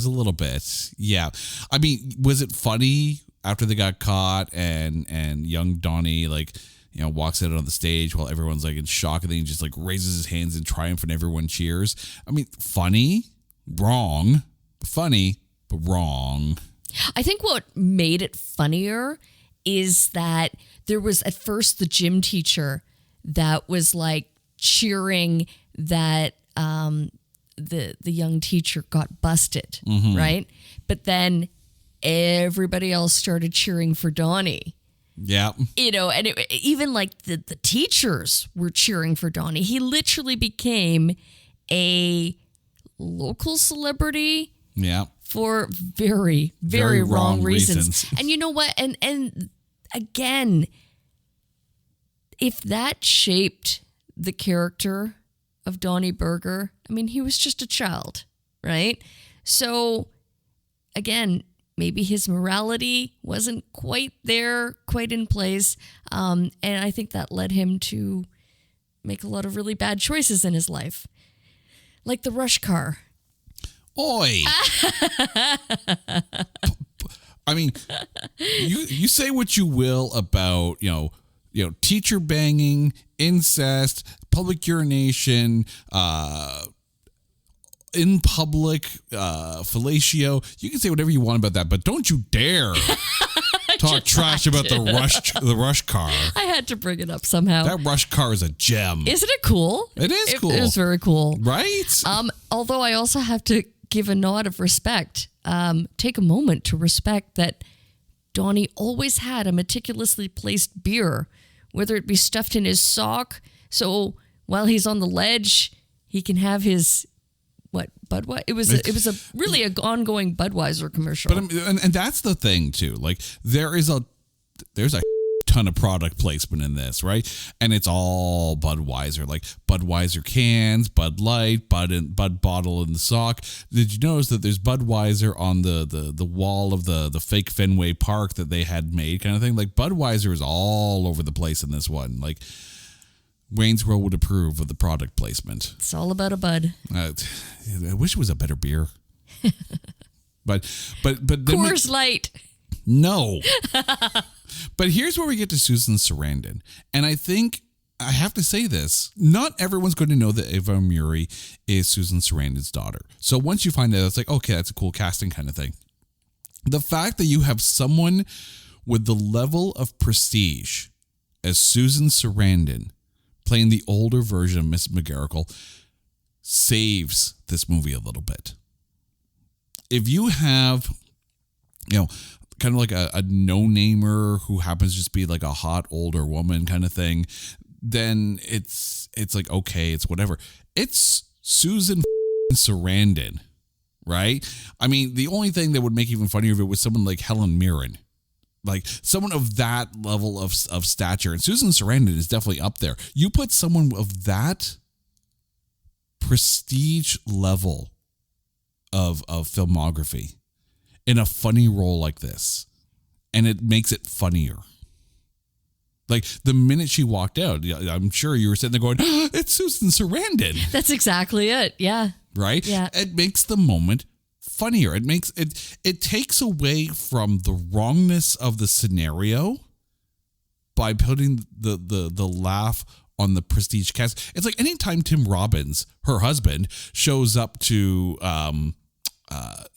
a little bit. Yeah, I mean, was it funny after they got caught and young Donnie walks out on the stage while everyone's like in shock, and then he just like raises his hands in triumph and everyone cheers? I mean, funny, wrong, funny, but wrong. I think what made it funnier is that there was at first the gym teacher that was like cheering that the young teacher got busted, right? But then everybody else started cheering for Donnie. Yeah. And even like the teachers were cheering for Donnie. He literally became a local celebrity. Yeah. For very, very wrong reasons. And you know what? And again, if that shaped the character of Donnie Berger, I mean, he was just a child, right? So, again, maybe his morality wasn't quite there, quite in place. And I think that led him to make a lot of really bad choices in his life. Like the rush car. Oi! I mean, you say what you will about, teacher banging, incest, public urination, in public fellatio. You can say whatever you want about that, but don't you dare talk trash about the rush car. I had to bring it up somehow. That rush car is a gem. Isn't it cool? It is cool. It was very cool. Right? Although I also have to give a nod of respect. Take a moment to respect that Donnie always had a meticulously placed beer, whether it be stuffed in his sock. So while he's on the ledge, he can have his Budweiser. It was a really an ongoing Budweiser commercial. But and that's the thing too. Like there's a ton of product placement in this, right? And it's all Budweiser, like Budweiser cans, Bud Light, Bud bottle in the sock. Did you notice that there's Budweiser on the wall of the fake Fenway Park that they had made, kind of thing? Like Budweiser is all over the place in this one. Like Wayne's World would approve of the product placement. It's all about a Bud. I wish it was a better beer. but Coors Light. No. But here's where we get to Susan Sarandon. And I think I have to say this. Not everyone's going to know that Eva Muri is Susan Sarandon's daughter. So once you find out, it's like, okay, that's a cool casting kind of thing. The fact that you have someone with the level of prestige as Susan Sarandon playing the older version of Miss McGarrigle saves this movie a little bit. If you have, kind of like a no-namer who happens to just be like a hot older woman kind of thing, then it's like, okay, it's whatever. It's Susan Sarandon, right? I mean, the only thing that would make it even funnier if it was someone like Helen Mirren. Like someone of that level of stature. And Susan Sarandon is definitely up there. You put someone of that prestige level of filmography in a funny role like this, and it makes it funnier. Like the minute she walked out, I'm sure you were sitting there going, oh, it's Susan Sarandon. That's exactly it. Yeah. Right? Yeah. It makes the moment funnier. It makes it takes away from the wrongness of the scenario by putting the laugh on the prestige cast. It's like anytime Tim Robbins, her husband, shows up to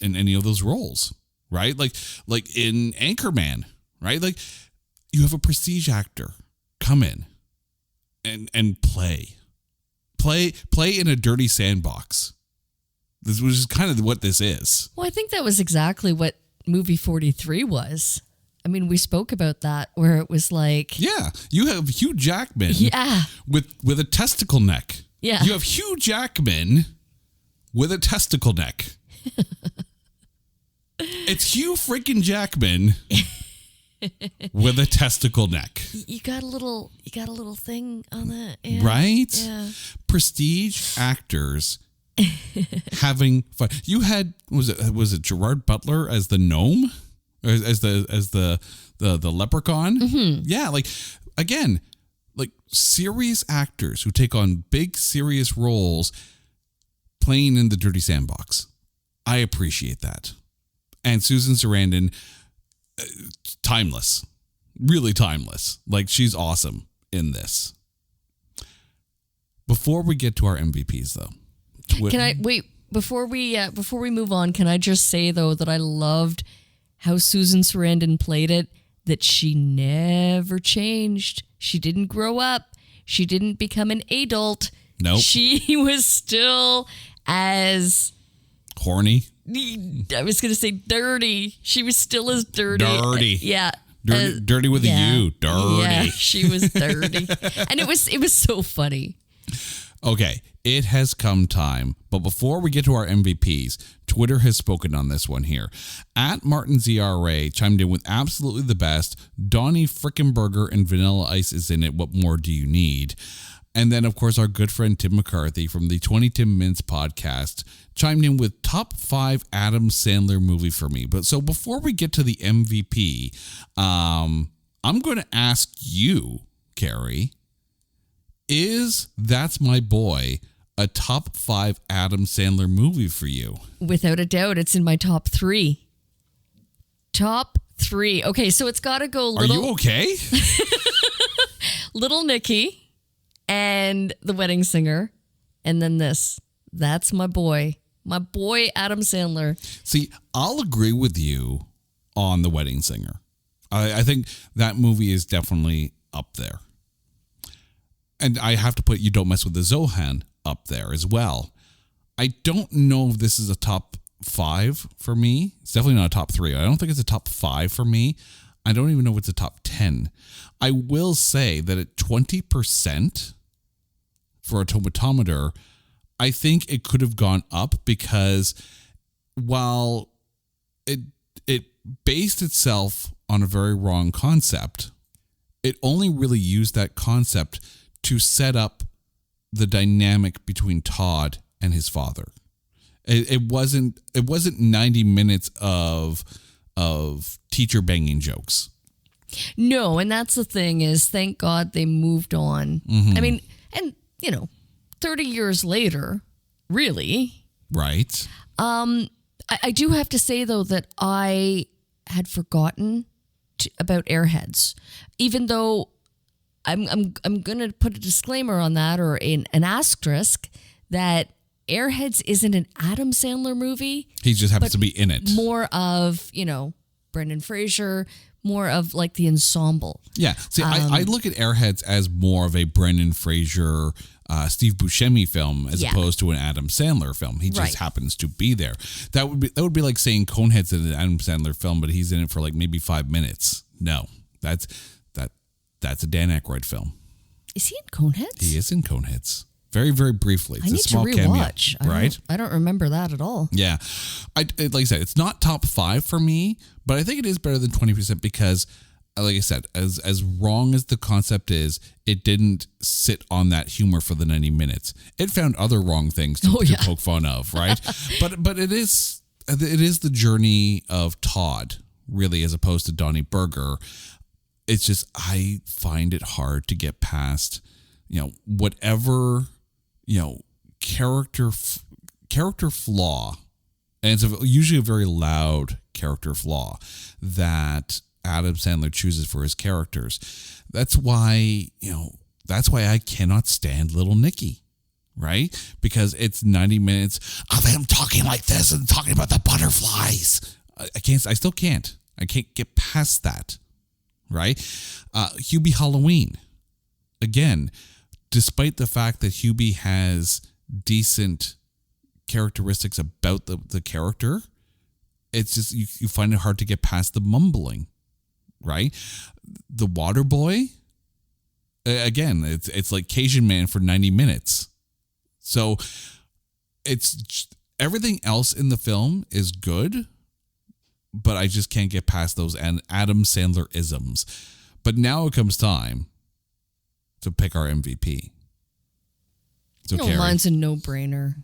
in any of those roles, right? Like in Anchorman, right? Like you have a prestige actor come in and play in a dirty sandbox. This was kind of what this is. Well, I think that was exactly what movie 43 was. I mean, we spoke about that where it was like... Yeah, you have Hugh Jackman with a testicle neck. Yeah. You have Hugh Jackman with a testicle neck. It's Hugh freaking Jackman with a testicle neck. You got a little thing on that. Yeah. Right? Yeah. Prestige actors having fun. You had was it Gerard Butler as the gnome, or as the leprechaun? Mm-hmm. Yeah, like again, like serious actors who take on big serious roles playing in the dirty sandbox. I appreciate that. And Susan Sarandon, timeless, really timeless. Like she's awesome in this. Before we get to our MVPs, though. Can I wait before we move on? Can I just say though that I loved how Susan Sarandon played it. That she never changed. She didn't grow up. She didn't become an adult. Nope. She was still as horny. I was going to say dirty. She was still as dirty. Dirty. Yeah. Dirty with a U. Dirty. Yeah, she was dirty. And it was so funny. Okay, it has come time. But before we get to our MVPs, Twitter has spoken on this one here. At MartinZRA chimed in with absolutely the best. Donnie frickin' Burger and Vanilla Ice is in it. What more do you need? And then, of course, our good friend Tim McCarthy from the 20 Tim Mints podcast chimed in with top 5 Adam Sandler movie for me. But so before we get to the MVP, I'm going to ask you, Carrie, is That's My Boy a top 5 Adam Sandler movie for you? Without a doubt, it's in my top 3. Top 3. Okay, so it's got to go little... Are you okay? Little Nicky and The Wedding Singer. And then this. That's my boy. My boy, Adam Sandler. See, I'll agree with you on The Wedding Singer. I think that movie is definitely up there. And I have to put You Don't Mess with the Zohan up there as well. I don't know if this is a top 5 for me. It's definitely not a top 3. I don't think it's a top 5 for me. I don't even know if it's a top 10. I will say that at 20% for a tomatometer, I think it could have gone up because while it based itself on a very wrong concept, it only really used that concept to set up the dynamic between Todd and his father. It wasn't 90 minutes of teacher banging jokes. No, and that's the thing is, thank God they moved on. I mean, and 30 years later, really. Right. I do have to say though that I had forgotten about Airheads, even though I'm going to put a disclaimer on that, or an asterisk, that Airheads isn't an Adam Sandler movie. He just happens to be in it. More of, Brendan Fraser, more of like the ensemble. Yeah. See, I look at Airheads as more of a Brendan Fraser, Steve Buscemi film as opposed to an Adam Sandler film. He just happens to be there. That would be like saying Conehead's in an Adam Sandler film, but he's in it for like maybe 5 minutes. No, that's a Dan Aykroyd film. Is he in Coneheads? He is in Coneheads. Very, very briefly. It's I need a small to rewatch. Cameo, right? I don't remember that at all. Yeah. Like I said, it's not top 5 for me, but I think it is better than 20% because, like I said, as wrong as the concept is, it didn't sit on that humor for the 90 minutes. It found other wrong things to poke fun of, right? but it is the journey of Todd, really, as opposed to Donnie Berger. It's just, I find it hard to get past, whatever, character flaw, and it's usually a very loud character flaw that Adam Sandler chooses for his characters. That's why I cannot stand Little Nicky, right? Because it's 90 minutes of him talking like this and talking about the butterflies. I still can't. I can't get past that. Right? Hubie Halloween. Again, despite the fact that Hubie has decent characteristics about the character, it's just you find it hard to get past the mumbling. Right? The Water Boy, again, it's like Cajun Man for 90 minutes. So it's everything else in the film is good, but I just can't get past those Adam Sandler isms. But now it comes time to pick our MVP. So Carrie, mine's a no-brainer.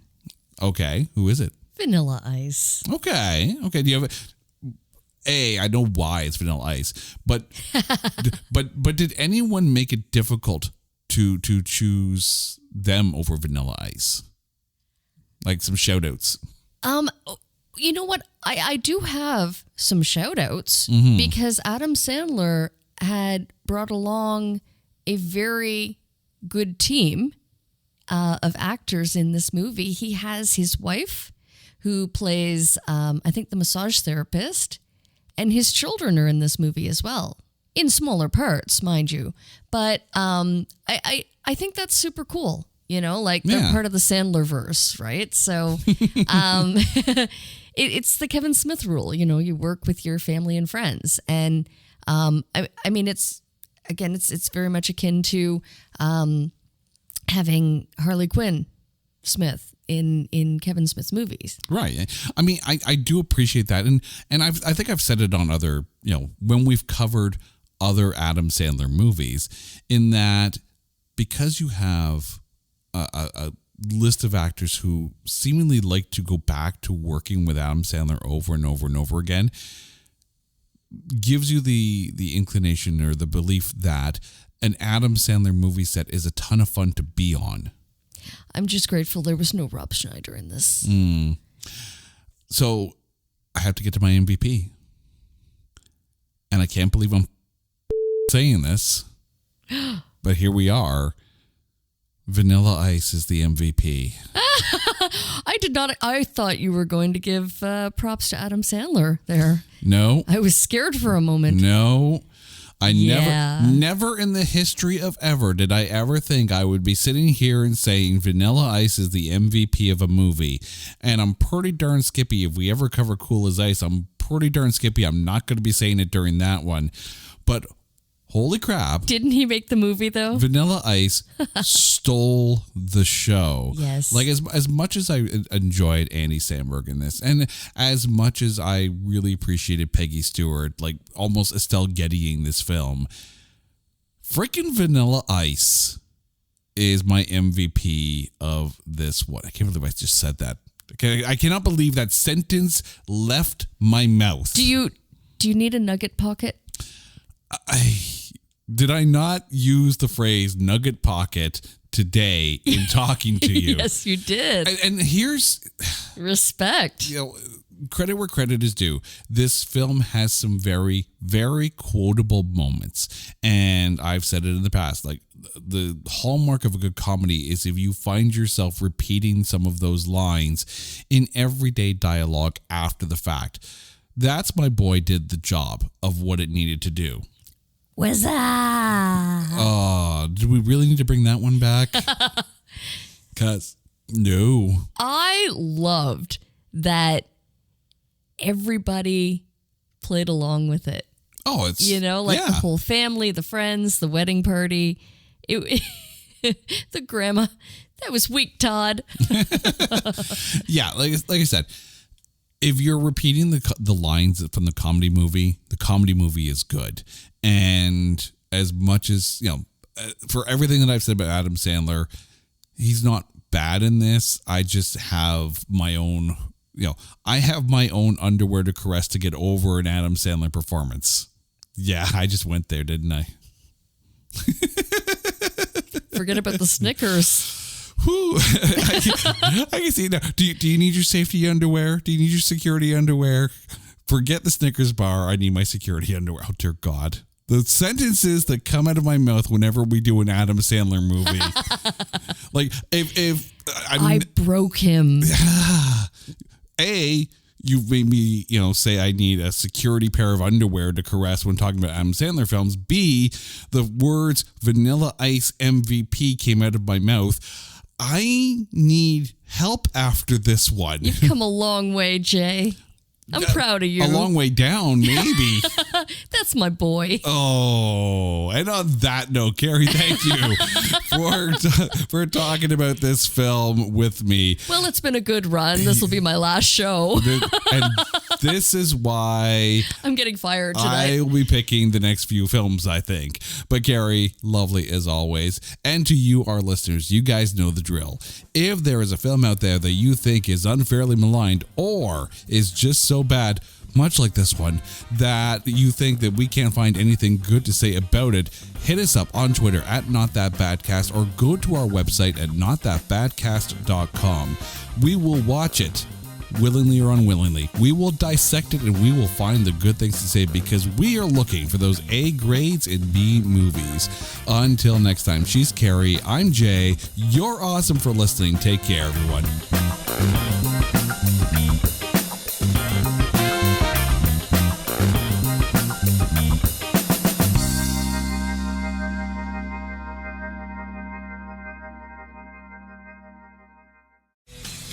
Okay, who is it? Vanilla Ice. Okay. Do you have I know why it's Vanilla Ice, but but did anyone make it difficult to choose them over Vanilla Ice? Like some shout outs. You know what? I do have some shout outs Mm-hmm. because Adam Sandler had brought along a very good team of actors in this movie. He has his wife who plays, I think, the massage therapist, and his children are in this movie as well, in smaller parts, mind you. But I think that's super cool. They're part of the Sandler-verse, right? So it's the Kevin Smith rule. You work with your family and friends. And I mean, it's very much akin to having Harley Quinn Smith in Kevin Smith's movies. Right. I mean, I do appreciate that. And I think I've said it on other, when we've covered other Adam Sandler movies, in that because you have a list of actors who seemingly like to go back to working with Adam Sandler over and over and over again, gives you the inclination or the belief that an Adam Sandler movie set is a ton of fun to be on. I'm just grateful there was no Rob Schneider in this. So I have to get to my MVP. And I can't believe I'm saying this, but here we are. Vanilla Ice is the MVP. I did not. I thought you were going to give props to Adam Sandler there. No. I was scared for a moment. No. Yeah. Never in the history of ever did I ever think I would be sitting here and saying Vanilla Ice is the MVP of a movie. And I'm pretty darn skippy. If we ever cover Cool as Ice, I'm pretty darn skippy. I'm not going to be saying it during that one. But holy crap. Didn't he make the movie, though? Vanilla Ice stole the show. Yes. Like, as much as I enjoyed Andy Samberg in this, and as much as I really appreciated Peggy Stewart, like almost Estelle Gettying this film, freaking Vanilla Ice is my MVP of this one. I can't believe I just said that. I cannot believe that sentence left my mouth. Do you need a nugget pocket? Did I not use the phrase nugget pocket today in talking to you? Yes, you did. And here's respect. Credit where credit is due. This film has some very, very quotable moments. And I've said it in the past, like the hallmark of a good comedy is if you find yourself repeating some of those lines in everyday dialogue after the fact. That's My Boy did the job of what it needed to do. Wazzup. Oh, do we really need to bring that one back? Because, no. I loved that everybody played along with it. Oh, it's... the whole family, the friends, the wedding party. The grandma. That was weak, Todd. Yeah, like I said, if you're repeating the lines from the comedy movie is good. And as much as, for everything that I've said about Adam Sandler, he's not bad in this. I just have my own, I have my own underwear to caress to get over an Adam Sandler performance. Yeah, I just went there, didn't I? Forget about the Snickers. Whew. I can see now. Do you need your safety underwear? Do you need your security underwear? Forget the Snickers bar. I need my security underwear. Oh, dear God. The sentences that come out of my mouth whenever we do an Adam Sandler movie. Like, if I broke him. A, you've made me, say I need a security pair of underwear to caress when talking about Adam Sandler films. B, the words Vanilla Ice MVP came out of my mouth. I need help after this one. You've come a long way, Jay. I'm proud of you. A long way down, maybe. That's my boy. Oh, and on that note, Carrie, thank you for talking about this film with me. Well, it's been a good run. This will be my last show. And this is why I'm getting fired tonight. I will be picking the next few films, I think. But Carrie, lovely as always. And to you, our listeners, you guys know the drill. If there is a film out there that you think is unfairly maligned or is just so bad, much like this one, that you think that we can't find anything good to say about it, hit us up on Twitter at NotThatBadCast or go to our website at NotThatBadCast.com. We will watch it, willingly or unwillingly. We will dissect it and we will find the good things to say because we are looking for those A grades in B movies. Until next time, she's Carrie, I'm Jay. You're awesome for listening. Take care, everyone.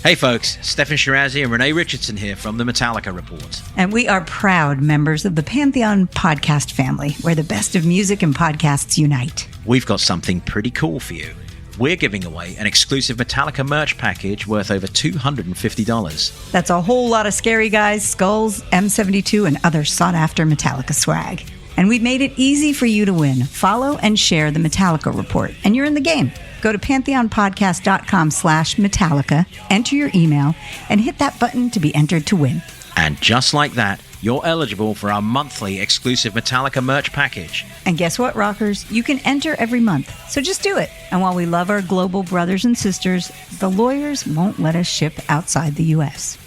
Hey folks, Stefan Shirazi and Renee Richardson here from the Metallica Report. And we are proud members of the Pantheon podcast family, where the best of music and podcasts unite. We've got something pretty cool for you. We're giving away an exclusive Metallica merch package worth over $250. That's a whole lot of Scary Guys, skulls, M72, and other sought-after Metallica swag. And we've made it easy for you to win. Follow and share the Metallica Report, and you're in the game. Go to pantheonpodcast.com/Metallica, enter your email, and hit that button to be entered to win. And just like that, you're eligible for our monthly exclusive Metallica merch package. And guess what, rockers? You can enter every month, so just do it. And while we love our global brothers and sisters, the lawyers won't let us ship outside the U.S.